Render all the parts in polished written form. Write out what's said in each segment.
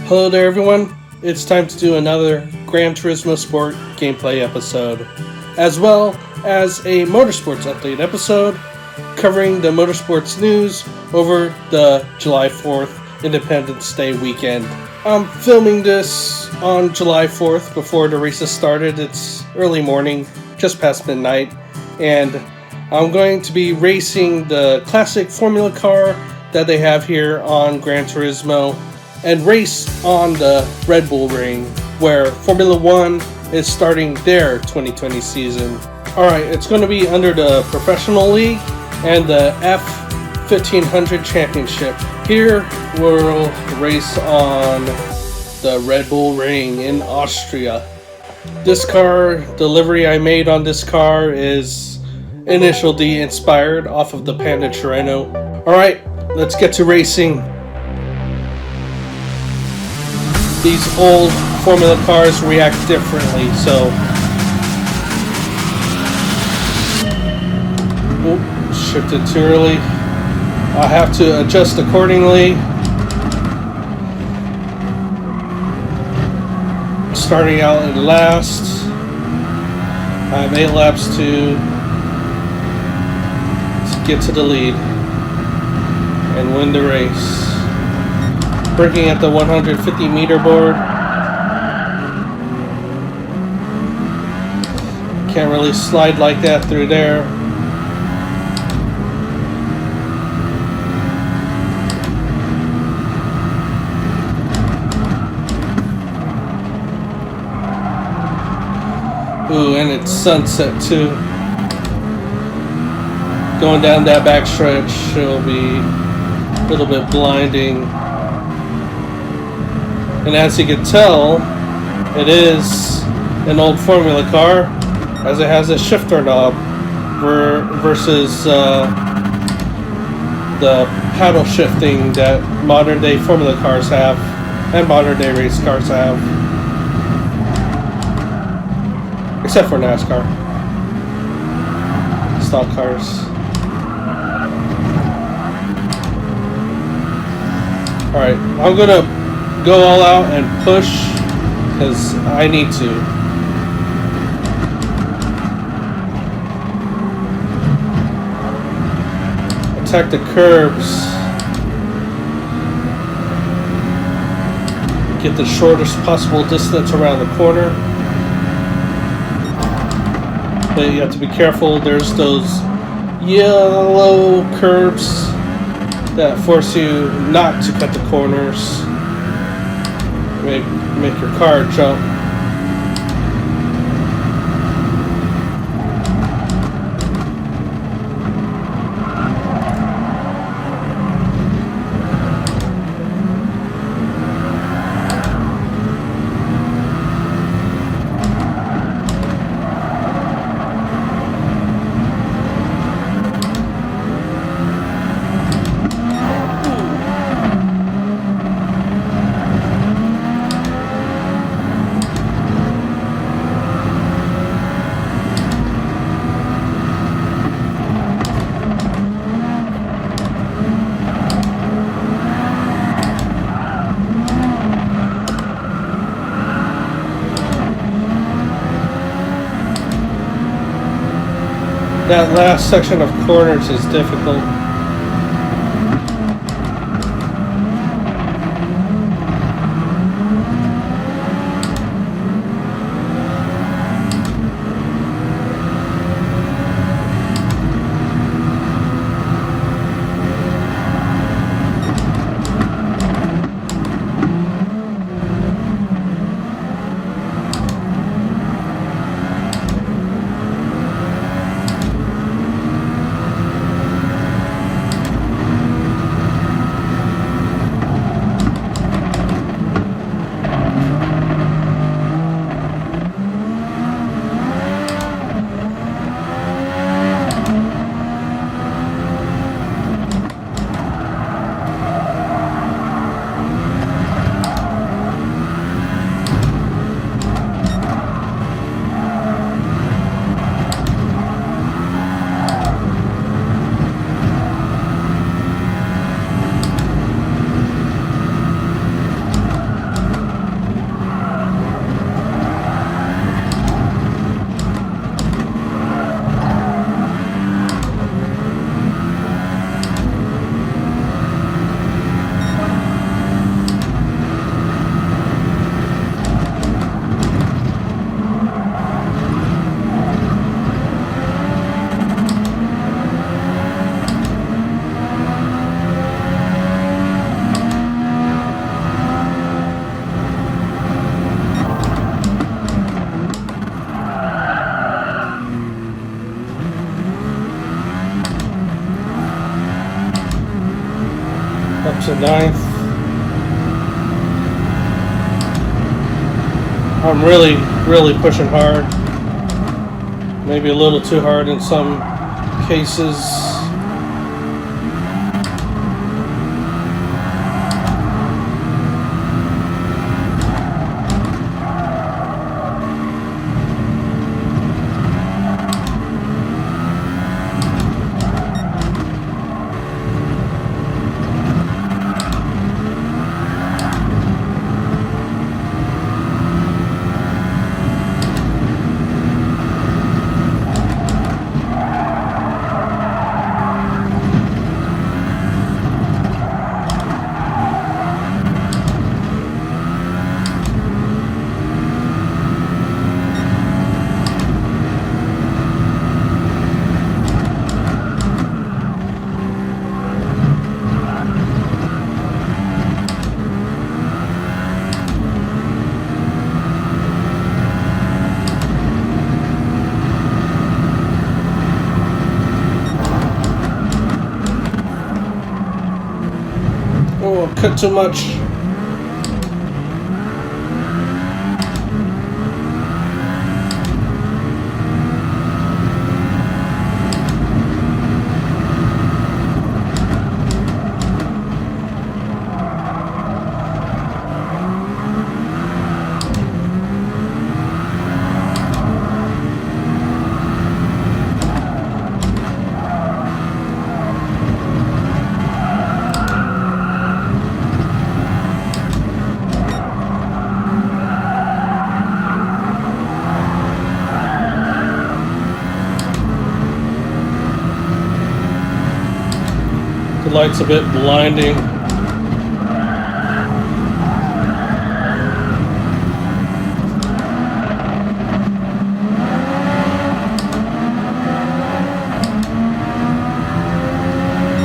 Hello there everyone, it's time to do another Gran Turismo Sport gameplay episode, as well as a Motorsports update episode covering the Motorsports news over the July 4th Independence Day weekend. I'm filming this on July 4th before the races started. It's early morning, just past midnight, and I'm going to be racing the classic Formula car that they have here on Gran Turismo and race on the Red Bull Ring where Formula 1 is starting their 2020 season. Alright, it's going to be under the Professional League and the F1500 Championship. Here we'll race on the Red Bull Ring in Austria. This car, the livery I made on this car is Initial D inspired off of the Panda Tirreno. Alright, let's get to racing. These old Formula cars react differently, so... Oop, shifted too early. I have to adjust accordingly. Starting out in last. I have 8 laps to get to the lead and win the race. Braking at the 150 meter board. Can't really slide like that through there. Ooh, and it's sunset too. Going down that back stretch, it'll be a little bit blinding. And as you can tell, it is an old Formula car, as it has a shifter knob versus the paddle shifting that modern day Formula cars have and modern day race cars have. Except for NASCAR. Stock cars. Alright, I'm gonna go all out and push because I need to. Attack the curbs. Get the shortest possible distance around the corner. But you have to be careful. There's those yellow curbs that force you not to cut the corners. Make your car jump. That last section of corners is difficult. Up to 9th. I'm really pushing hard. Maybe a little too hard in some cases. Oh, cut too much. The light's a bit blinding.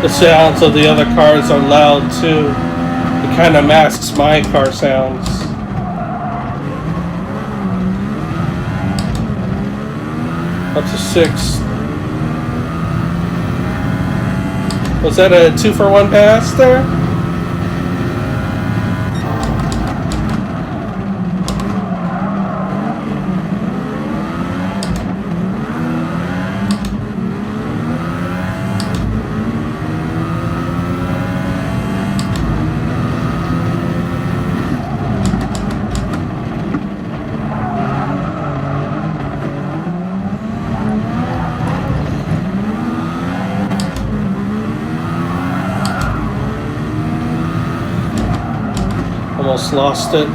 The sounds of the other cars are loud too. It kind of masks my car sounds. Up to 6th. Was that a 2-for-1 pass there? Almost lost it.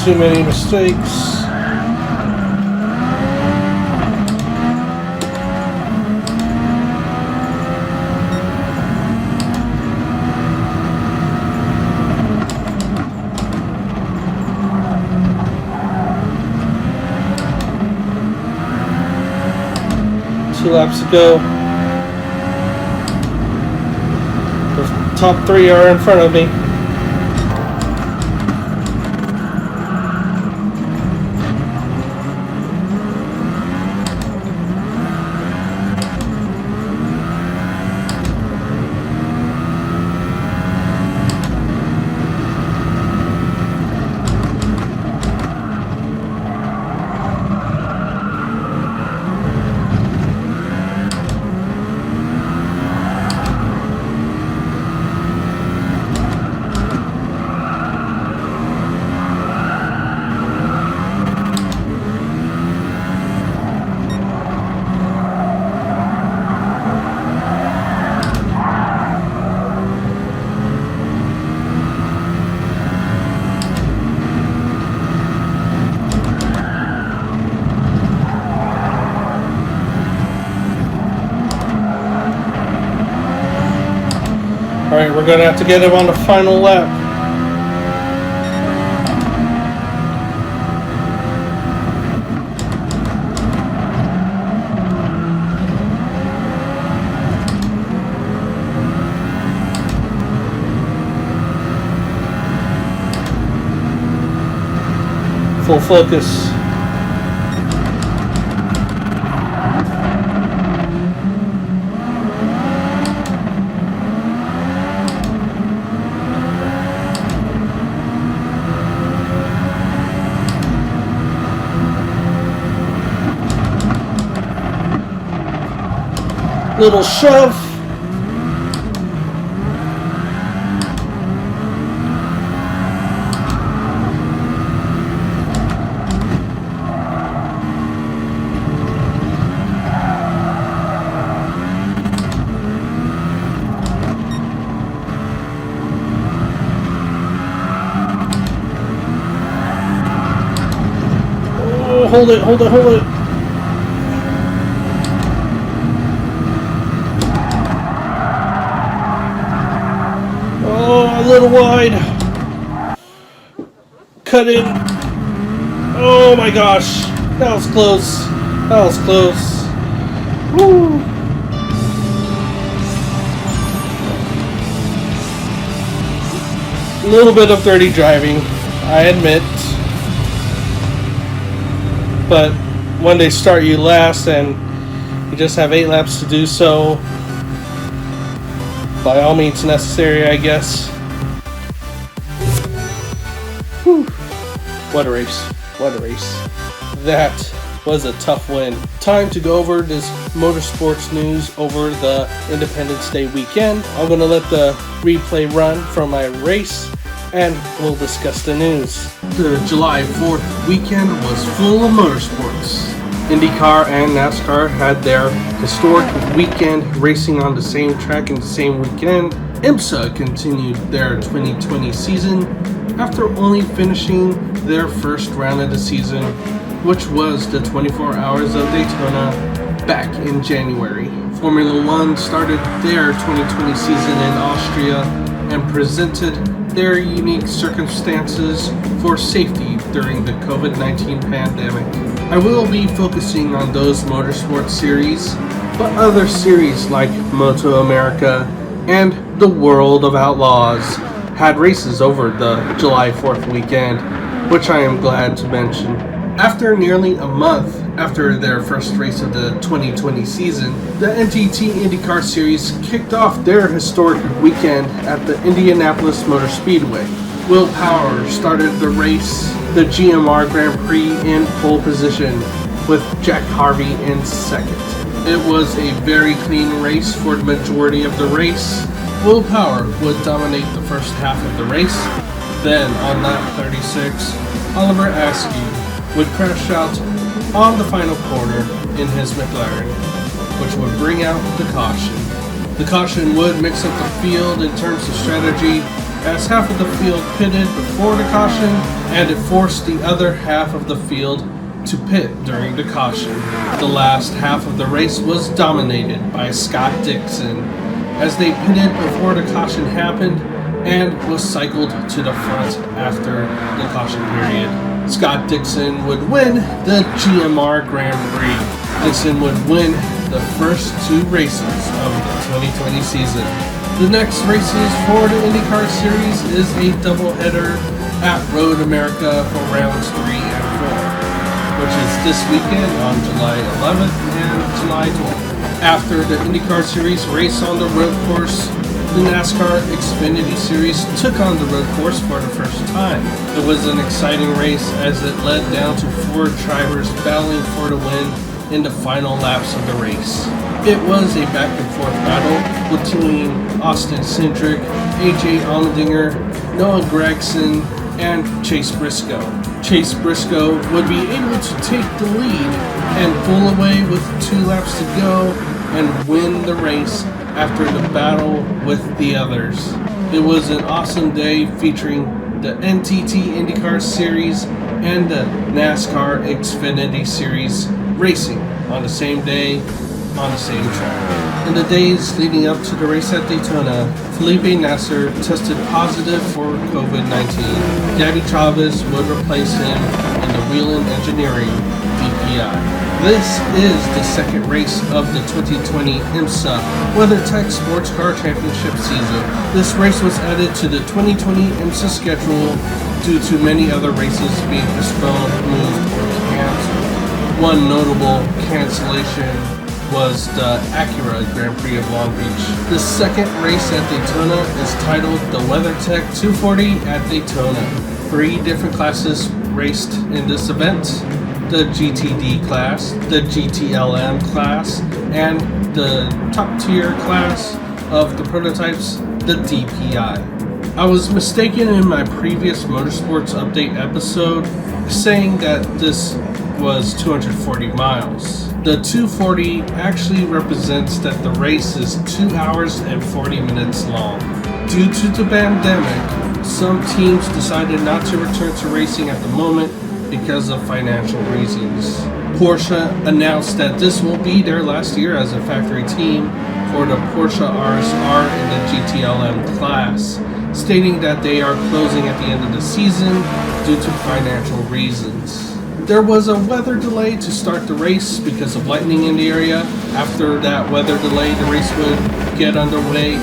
Too many mistakes. Laps to go. The top 3 are in front of me. Alright, we're going to have to get him on the final lap. Full focus. Little shove. Oh, hold it, hold it, hold it. Oh, a little wide. Cut in. Oh my gosh. That was close. That was close. Woo. A little bit of dirty driving, I admit. But when they start you last and you just have 8 laps to do so, by all means necessary, I guess. Whew. What a race. What a race. That was a tough win. Time to go over this motorsports news over the Independence Day weekend. I'm going to let the replay run from my race and we'll discuss the news. The July 4th weekend was full of motorsports. IndyCar and NASCAR had their historic weekend racing on the same track in the same weekend. IMSA continued their 2020 season after only finishing their first round of the season, which was the 24 Hours of Daytona back in January. Formula One started their 2020 season in Austria and presented their unique circumstances for safety during the COVID-19 pandemic. I will be focusing on those motorsport series, but other series like Moto America and the World of Outlaws had races over the July 4th weekend, which I am glad to mention. After nearly a month after their first race of the 2020 season, the NTT IndyCar Series kicked off their historic weekend at the Indianapolis Motor Speedway. Will Power started the race, the Gmr Grand Prix, in pole position, with Jack Harvey in second. It was a very clean race for the majority of the race. Will Power would dominate the first half of the race. Then, on lap 36, Oliver Askew would crash out on the final corner in his McLaren, which would bring out the caution. The caution would mix up the field in terms of strategy, as half of the field pitted before the caution, and it forced the other half of the field to pit during the caution. The last half of the race was dominated by Scott Dixon, as they pitted before the caution happened and was cycled to the front after the caution period. Scott Dixon would win the Gmr Grand Prix. Dixon would win the first 2 races of the 2020 season. The next races for the IndyCar Series is a doubleheader at Road America for rounds 3 and 4, which is this weekend on July 11th and July 12th. After the IndyCar Series race on the road course, the NASCAR Xfinity Series took on the road course for the first time. It was an exciting race as it led down to 4 drivers battling for the win in the final laps of the race. It was a back-and-forth battle between Austin Cindric, AJ Allmendinger, Noah Gragson, and Chase Briscoe. Chase Briscoe would be able to take the lead and pull away with 2 laps to go and win the race after the battle with the others. It was an awesome day featuring the NTT IndyCar Series and the NASCAR Xfinity Series racing on the same day, on the same track. In the days leading up to the race at Daytona, Felipe Nasser tested positive for COVID-19. Gabby Chavez would replace him in the Whelen Engineering DPI. This is the second race of the 2020 IMSA WeatherTech Sports Car Championship season. This race was added to the 2020 IMSA schedule due to many other races being postponed, moved, or canceled. One notable cancellation was the Acura Grand Prix of Long Beach. The second race at Daytona is titled the WeatherTech 240 at Daytona. 3 different classes raced in this event: the GTD class, the GTLM class, and the top tier class of the prototypes, the DPI. I was mistaken in my previous Motorsports Update episode saying that this was 240 miles. The 240 actually represents that the race is 2 hours and 40 minutes long. Due to the pandemic, some teams decided not to return to racing at the moment because of financial reasons. Porsche announced that this will be their last year as a factory team for the Porsche RSR in the GTLM class, stating that they are closing at the end of the season due to financial reasons. There was a weather delay to start the race because of lightning in the area. After that weather delay, the race would get underway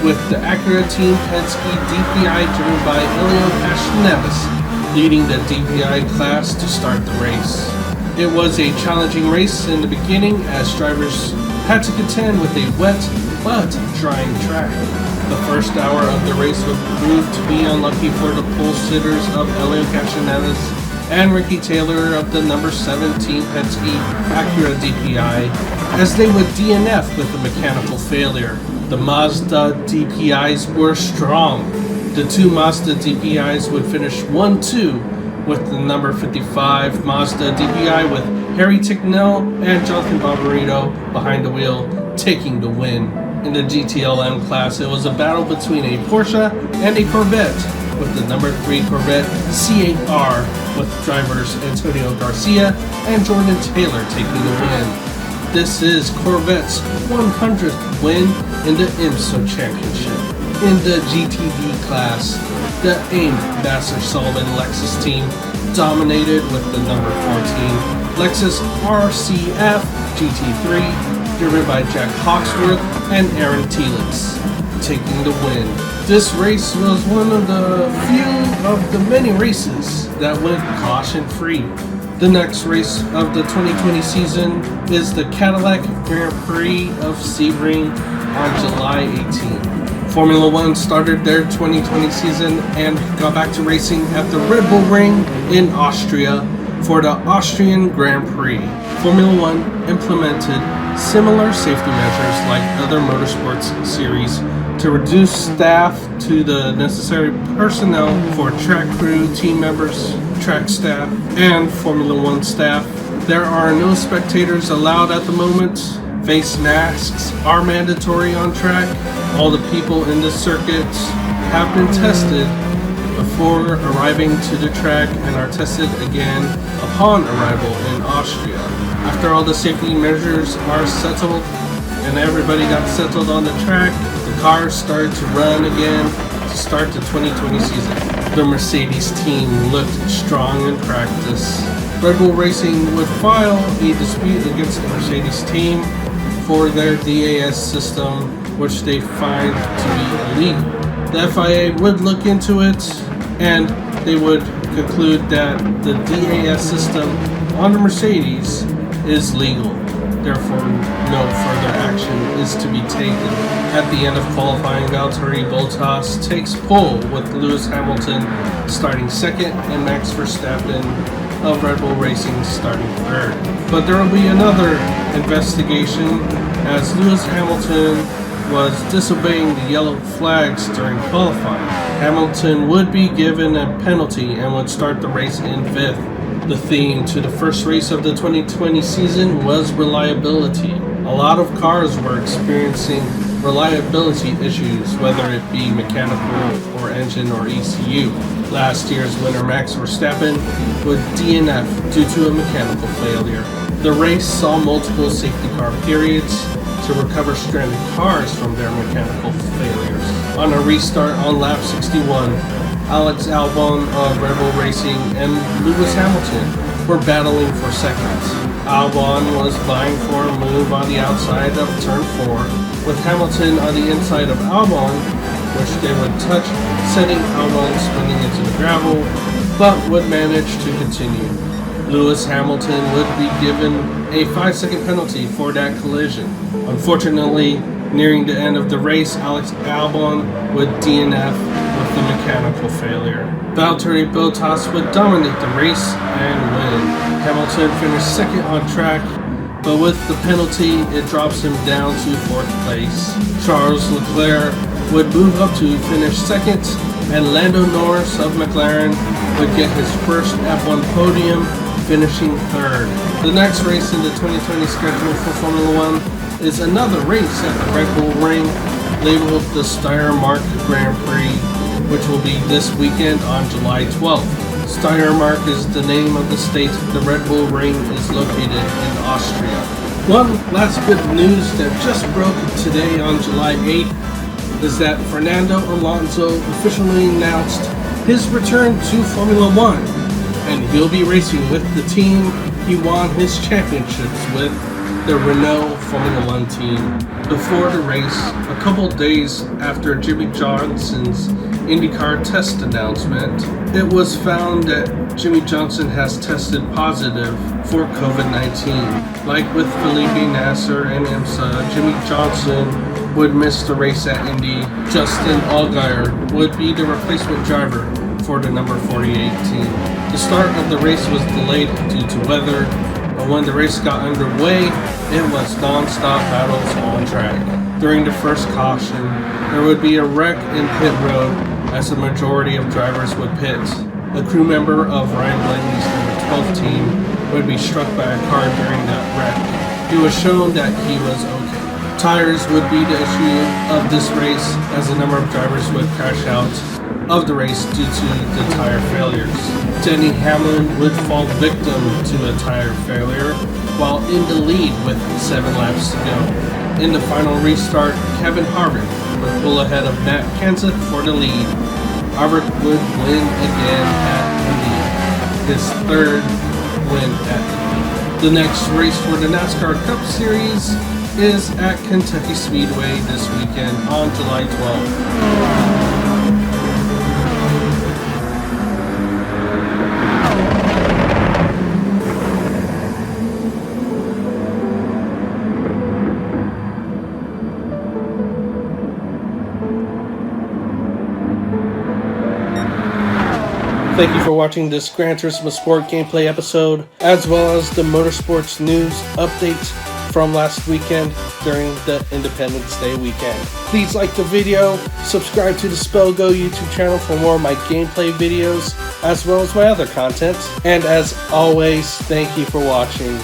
with the Acura Team Penske DPI driven by Elio Castroneves leading the DPI class to start the race. It was a challenging race in the beginning as drivers had to contend with a wet but drying track. The first hour of the race would prove to be unlucky for the pole sitters of Elio Castroneves and Ricky Taylor of the number 17 Penske Acura DPI, as they would DNF with a mechanical failure. The Mazda DPIs were strong. The 2 Mazda DPIs would finish 1-2 with the number 55 Mazda DPI with Harry Ticknell and Jonathan Barbarito behind the wheel taking the win. In the GTLM class, it was a battle between a Porsche and a Corvette, with the number 3 Corvette C8R with drivers Antonio Garcia and Jordan Taylor taking the win. This is Corvette's 100th win in the IMSA Championship. In the GTD class, the AIM Master Sullivan Lexus team dominated with the number 14 Lexus RCF GT3 driven by Jack Hawksworth and Aaron Telix taking the win. This race was one of the few of the many races that went caution-free. The next race of the 2020 season is the Cadillac Grand Prix of Sebring on July 18. Formula One started their 2020 season and got back to racing at the Red Bull Ring in Austria for the Austrian Grand Prix. Formula One implemented similar safety measures like other motorsports series to reduce staff to the necessary personnel for track crew, team members, track staff, and Formula One staff. There are no spectators allowed at the moment. Face masks are mandatory on track. All the people in the circuit have been tested before arriving to the track and are tested again upon arrival in Austria. After all the safety measures are settled and everybody got settled on the track, the cars started to run again to start the 2020 season. The Mercedes team looked strong in practice. Red Bull Racing would file a dispute against the Mercedes team for their DAS system, which they find to be illegal. The FIA would look into it, and they would conclude that the DAS system on the Mercedes is legal. Therefore, no further action is to be taken. At the end of qualifying, Valtteri Bottas takes pole with Lewis Hamilton starting second and Max Verstappen of Red Bull Racing starting third. But there will be another investigation as Lewis Hamilton was disobeying the yellow flags during qualifying. Hamilton would be given a penalty and would start the race in fifth. The theme to the first race of the 2020 season was reliability. A lot of cars were experiencing reliability issues, whether it be mechanical or engine or ECU. Last year's winner Max Verstappen would DNF due to a mechanical failure. The race saw multiple safety car periods to recover stranded cars from their mechanical failures. On a restart on lap 61, Alex Albon of Red Bull Racing and Lewis Hamilton were battling for second. Albon was vying for a move on the outside of turn 4, with Hamilton on the inside of Albon, which they would touch, sending Albon spinning into the gravel but would manage to continue. Lewis Hamilton would be given a 5-second penalty for that collision. Unfortunately, nearing the end of the race, Alex Albon would DNF with the mechanical failure. Valtteri Bottas would dominate the race and win. Hamilton finished second on track, but with the penalty, it drops him down to 4th place. Charles Leclerc would move up to finish second, and Lando Norris of McLaren would get his first F1 podium, finishing 3rd. The next race in the 2020 schedule for Formula 1 is another race at the Red Bull Ring, labeled the Steiermark Grand Prix, which will be this weekend on July 12th. Steiermark is the name of the state the Red Bull Ring is located in Austria. One last bit of news that just broke today on July 8th is that Fernando Alonso officially announced his return to Formula 1, and he'll be racing with the team he won his championships with, the Renault Formula 1 team. Before the race, a couple days after Jimmie Johnson's IndyCar test announcement, it was found that Jimmie Johnson has tested positive for COVID-19. Like with Felipe Nasser and IMSA, Jimmie Johnson would miss the race at Indy. Justin Allgaier would be the replacement driver for the number 48 team. The start of the race was delayed due to weather, but when the race got underway, it was non-stop battles on track. During the first caution, there would be a wreck in pit road as a majority of drivers would pit. A crew member of Ryan Blaney's number 12 team would be struck by a car during that wreck. It was shown that he was okay. Tires would be the issue of this race, as a number of drivers would crash out of the race due to the tire failures. Denny Hamlin would fall victim to a tire failure while in the lead with 7 laps to go. In the final restart, Kevin Harvick would pull ahead of Matt Kenseth for the lead. Harvick would win again at Indy, his 3rd win at Indy. The next race for the NASCAR Cup Series is at Kentucky Speedway this weekend on July 12th. Thank you for watching this Gran Turismo Sport gameplay episode, as well as the Motorsports news updates from last weekend during the Independence Day weekend. Please like the video, subscribe to the SpellGo YouTube channel for more of my gameplay videos, as well as my other content. And as always, thank you for watching.